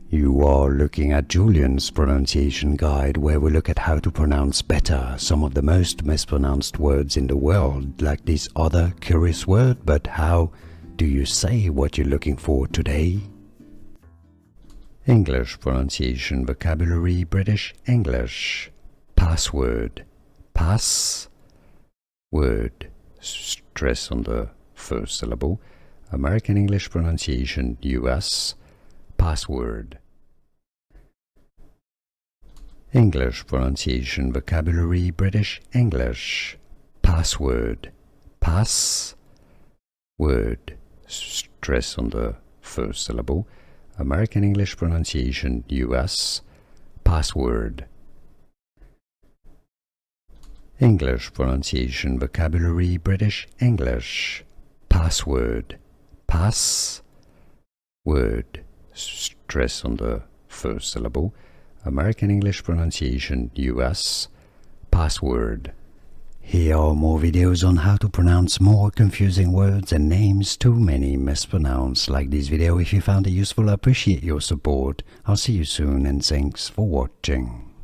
You are looking at Julian's pronunciation guide, where we look at how to pronounce better some of the most mispronounced words in the world, like this other curious word. But how do you say what you're looking for today? English pronunciation vocabulary, British English. Password, pass, word, stress on the first syllable. American English pronunciation, US, password. English pronunciation vocabulary, British English. Password, pass, word, stress on the first syllable. American English pronunciation, US, password. English pronunciation vocabulary, British English. Password, pass, word, stress on the first syllable. American English pronunciation, US, password. Here are more videos on how to pronounce more confusing words and names too many mispronounced. Like this video if you found it useful. I appreciate your support. I'll see you soon and thanks for watching.